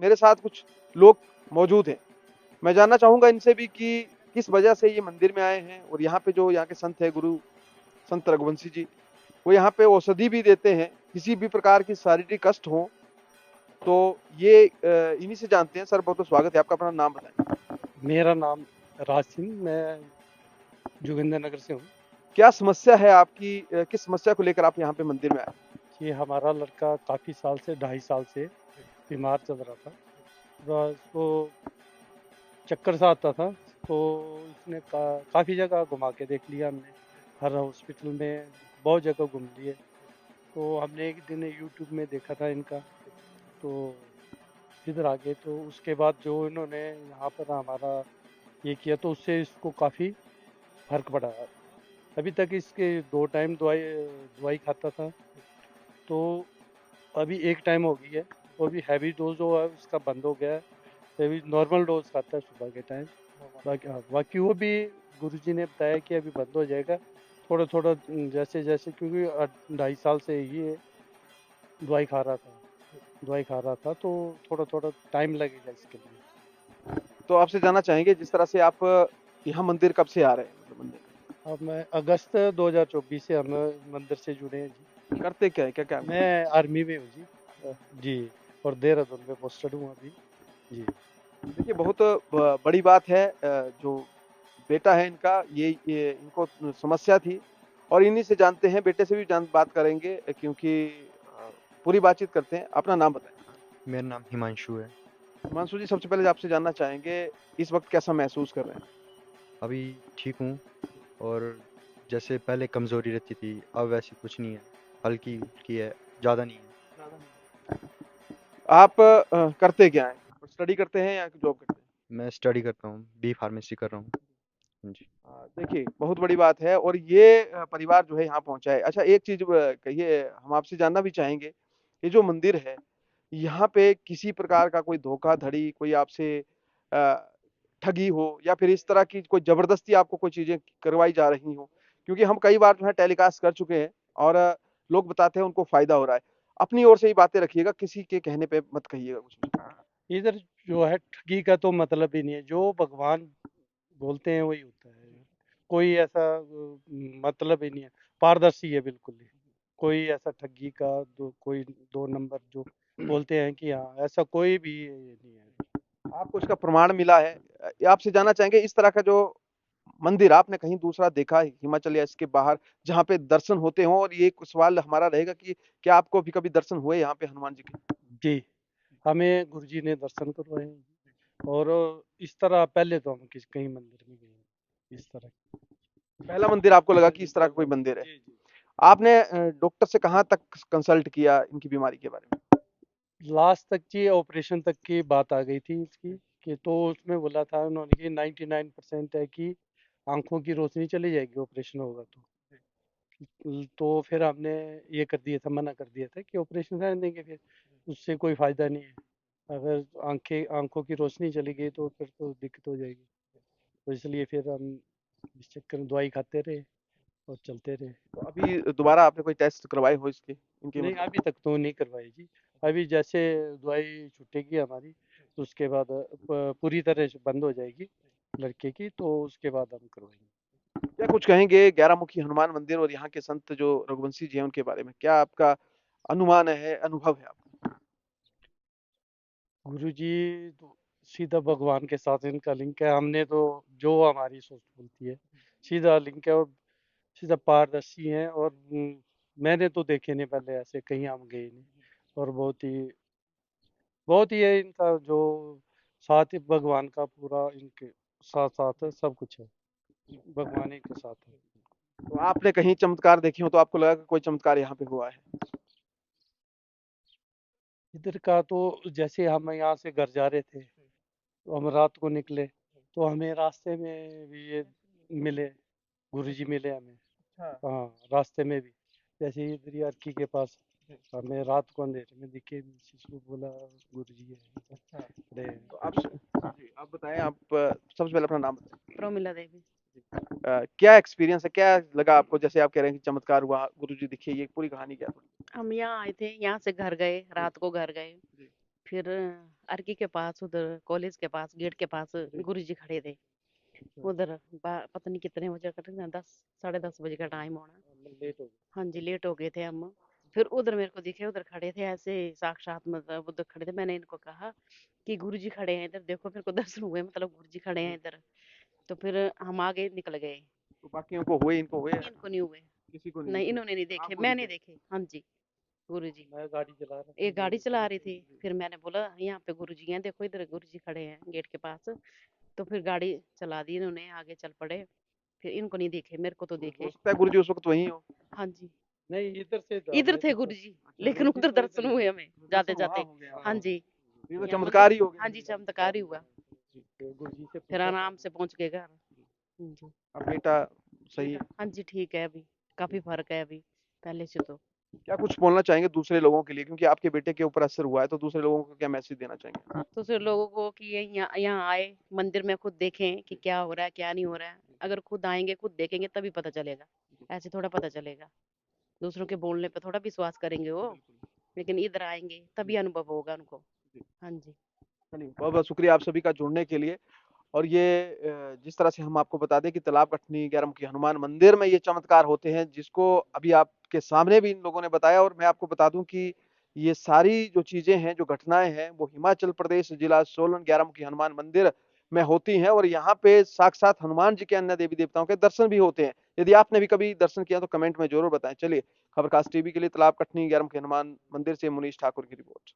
मेरे साथ कुछ लोग मौजूद हैं। मैं जानना चाहूँगा इनसे भी कि किस वजह से ये मंदिर में आए हैं और यहाँ पे जो यहाँ के संत हैं, गुरु संत रघुवंशी जी, वो यहाँ पे औषधि भी देते हैं। किसी भी प्रकार की शारीरिक कष्ट हो तो ये इन्हीं से जानते हैं। सर, बहुत-बहुत स्वागत है आपका। अपना नाम बताएँ। मेरा नाम राज सिंह, मैं जोगिंदर नगर से हूँ। क्या समस्या है आपकी? किस समस्या को लेकर आप यहाँ पे मंदिर में आए? ये हमारा लड़का काफ़ी साल से 2.5 साल से बीमार चल रहा था। उसको चक्कर सा आता था, तो इसने काफ़ी जगह घुमा के देख लिया हमने। हर हॉस्पिटल में बहुत जगह घूम लिए। तो हमने एक दिन यूट्यूब में देखा था इनका, तो इधर आ गए। तो उसके बाद जो इन्होंने यहाँ पर हमारा ये किया, तो उससे इसको काफ़ी फ़र्क पड़ा। अभी तक इसके 2 टाइम दवाई दवाई खाता था, तो अभी 1 टाइम हो गई है। वो भी हैवी डोज़ जो है उसका बंद हो गया है। अभी नॉर्मल डोज़ खाता है सुबह के टाइम। बाकी हाँ, बाकी वो भी गुरुजी ने बताया कि अभी बंद हो जाएगा। थोड़ा-थोड़ा जैसे-जैसे, क्योंकि 2.5 साल से ये दवाई खा रहा था, तो थोड़ा-थोड़ा टाइम लगेगा इसके लिए। तो आपसे जानना चाहेंगे, जिस तरह से आप यहाँ मंदिर कब से आ रहे हैं? मतलब मंदिर अब मैं अगस्त 2024 से हम मंदिर से जुड़े हैं जी। करते क्या है? क्या-क्या? मैं आर्मी में हूँ जी। जी, और देहरादून में पोस्टेड हूँ अभी। जी। देखिए, बहुत बड़ी बात है। जो बेटा है इनका, ये इनको समस्या थी और इन्हीं से जानते हैं। बेटे से भी बात करेंगे, क्योंकि पूरी बातचीत करते हैं। अपना नाम बताएं। मेरा नाम हिमांशु है। हिमांशु जी, सबसे पहले आपसे जानना चाहेंगे, इस वक्त कैसा महसूस कर रहे हैं? अभी ठीक हूँ, और जैसे पहले कमज़ोरी रहती थी अब वैसी कुछ नहीं है, हल्की की है, ज़्यादा नहीं है। आप करते क्या हैं? स्टडी करते हैं या जॉब करते हैं? मैं स्टडी करता हूँ, बी फार्मेसी कर रहा हूँ जी। देखिए, बहुत बड़ी बात है और ये परिवार जो है यहाँ पहुँचा है। अच्छा, एक चीज़ कहिए, हम आपसे जानना भी चाहेंगे, ये जो मंदिर है, यहाँ पे किसी प्रकार का कोई धोखाधड़ी, कोई आपसे अ, ठगी हो या फिर इस तरह की कोई ज़बरदस्ती आपको कोई चीज़ें करवाई जा रही हों? क्योंकि हम कई बार जो है टेलीकास्ट कर चुके हैं और लोग बताते हैं उनको फ़ायदा हो रहा है। अपनी ओर से ही बातें रखिएगा, किसी के कहने पे मत कहिएगा कुछ भी। इधर जो है ठगी का तो मतलब ही नहीं है, जो भगवान बोलते हैं वही होता है। कोई ऐसा मतलब ही नहीं है, पारदर्शी है बिल्कुल ही। कोई ऐसा ठगी का कोई 2 नंबर जो बोलते हैं कि हाँ, ऐसा कोई भी ये नहीं है। आपको इसका प्रमाण मिला है? आपसे जानना चाहेंगे, इस तरह का जो मंदिर आपने कहीं दूसरा देखा है हिमाचल या इसके बाहर, जहाँ पे दर्शन होते हों? और ये एक सवाल हमारा रहेगा कि क्या आपको भी कभी दर्शन हुए यहाँ पे हनुमान जी के? जी, हमें गुरुजी ने दर्शन करवाए हैं, और इस तरह पहले तो हम कहीं मंदिर में गए हैं, इस तरह। पहला मंदिर आपको लगा कि इस तरह का कोई मंदिर है। जी, जी। आपने डॉक्टर से कहाँ तक कंसल्ट किया इनकी बीमारी के बारे में? लास्ट तक की ऑपरेशन तक की बात आ गई थी इसकी, कि तो उसमें बोला था उन्होंने कि 99% है कि आंखों की रोशनी चली जाएगी ऑपरेशन होगा तो। तो फिर हमने ये कर दिया था, मना कर दिया था कि ऑपरेशन रहने देंगे, फिर उससे कोई फ़ायदा नहीं है। अगर आंखों की रोशनी चली गई तो फिर तो दिक्कत हो जाएगी। तो इसलिए फिर हम इस चक्कर में दवाई खाते रहे और चलते रहे। तो अभी दोबारा आपने कोई टेस्ट करवाए हो इसके, इनके नहीं, मतलब? अभी तक तो नहीं करवाई जी। अभी जैसे दवाई छूटेगी हमारी, तो उसके बाद पूरी तरह से बंद हो जाएगी लड़के की, तो उसके बाद हम करवाएंगे। क्या कुछ कहेंगे 11 मुखी हनुमान मंदिर और यहाँ के संत जो रघुवंशी जी हैं उनके बारे में? क्या आपका अनुमान है, अनुभव है आपका? गुरु जी तो सीधा भगवान के साथ इनका लिंक है। हमने तो जो हमारी सोच बोलती है, सीधा लिंक है, और सीधा पारदर्शी हैं। और मैंने तो देखे नहीं पहले ऐसे, कहीं हम गए नहीं। और बहुत ही है इनका जो साथ ही भगवान का पूरा इनके साथ साथ है, सब कुछ है, भगवान ही के साथ है। तो आपने कहीं चमत्कार देखे हो तो आपको लगा कि कोई चमत्कार यहाँ पे हुआ है? इधर का तो जैसे हम यहाँ से घर जा रहे थे, तो हम रात को निकले, तो हमें रास्ते में भी ये मिले, गुरुजी मिले हमें। अच्छा। हाँ, रास्ते में भी, जैसे ही इधर ही अर्की के पास हमें रात को अंधेरे में दिखे, किसी को बोला गुरुजी है, अच्छा। खड़े हैं। तो आप जी, आप बताएँ। आप सबसे पहले अपना नाम बताएँ। प्रमिला देवी। क्या एक्सपीरियंस है? क्या लगा आपको? जैसे आप कह रहे हैं कि चमत्कार हुआ, गुरुजी दिखे, ये पूरी कहानी क्या है थोड़ी? हम यहाँ आए थे, यहाँ से घर गए, रात को घर गए। जी। फिर अर्की के पास, उधर कॉलेज के पास, गेट के पास गुरुजी खड़े थे। उधर पता नहीं कितने बजे का टाइम, 10 10:30 बजे का टाइम होना। लेट हो गए। हाँ जी, लेट हो गए थे हम। फिर उधर मेरे को दिखे, उधर खड़े थे ऐसे साक्षात, मतलब उधर खड़े थे। मैंने इनको कहा कि गुरुजी खड़े हैं इधर, देखो मेरे को दर्शन हुए, मतलब गुरुजी खड़े हैं इधर। तो फिर हम आगे निकल गए। तो बाकियों को हुए, इनको हुए? इनको नहीं हुए, किसी को नहीं नहीं हुए? इन्होंने नहीं देखे, आपको मैंने दिखे? देखे। हाँ जी, गुरुजी मैं गाड़ी चला रहा एक गाड़ी चला रही थी। फिर मैंने बोला यहाँ पे गुरुजी हैं, देखो इधर गुरुजी खड़े हैं गेट के पास। तो फिर गाड़ी चला दी इन्होंने, आगे चल पड़े। फिर इनको नहीं देखे, मेरे को तो हो देखे। सकता है गुरुजी उस वक्त वहीं हो। हाँ जी, नहीं, इधर से इधर मैं थे तो गुरुजी, अच्छा, लेकिन गुरुजी उधर तो इधर दर्शन ही हुए थे। हमें तो जाते दर्शन वहाँ जाते। हो गया। हाँ जी, ये तो यहाँ चमत्कार ही हो गया। हाँ जी, चमत्कार ही हुआ। तो गुरुजी से फिर पूछा आराम से पहुंच गए घर। हाँ जी, अब बेटा सही है? हाँ जी, ठीक है। अभी काफी फर्क है अभी पहले से तो। क्या कुछ बोलना चाहेंगे दूसरे लोगों के लिए, क्योंकि आपके बेटे के ऊपर असर हुआ है, तो दूसरे लोगों को क्या मैसेज देना चाहेंगे? दूसरे लोगों को कि ये यहाँ यहाँ आए, मंदिर में खुद देखें कि क्या हो रहा है क्या नहीं हो रहा है। अगर खुद आएंगे, खुद देखेंगे, तभी पता चलेगा। ऐसे थोड़ा पता चलेगा, दूसरों के बोलने पे थोड़ा विश्वास करेंगे वो। लेकिन इधर आएंगे तभी अनुभव होगा उनको। हाँ जी, चलिए, बहुत बहुत शुक्रिया आप सभी का जुड़ने के लिए। और ये जिस तरह से हम आपको बता दें कि तालाब कटनी ग्यारमुखी हनुमान मंदिर में ये चमत्कार होते हैं, जिसको अभी आपके सामने भी इन लोगों ने बताया। और मैं आपको बता दूं कि ये सारी जो चीजें हैं, जो घटनाएं हैं, वो हिमाचल प्रदेश जिला सोलन ग्यारमुखी हनुमान मंदिर में होती हैं। और यहाँ पे साक्षात हनुमान जी के अन्य देवी देवताओं के दर्शन भी होते हैं। यदि आपने भी कभी दर्शन किया तो कमेंट में जरूर बताएं। चलिए, खबरकास्ट टीवी के लिए तालाब कटनी ग्यारमुखी हनुमान मंदिर से मुनीश ठाकुर की रिपोर्ट।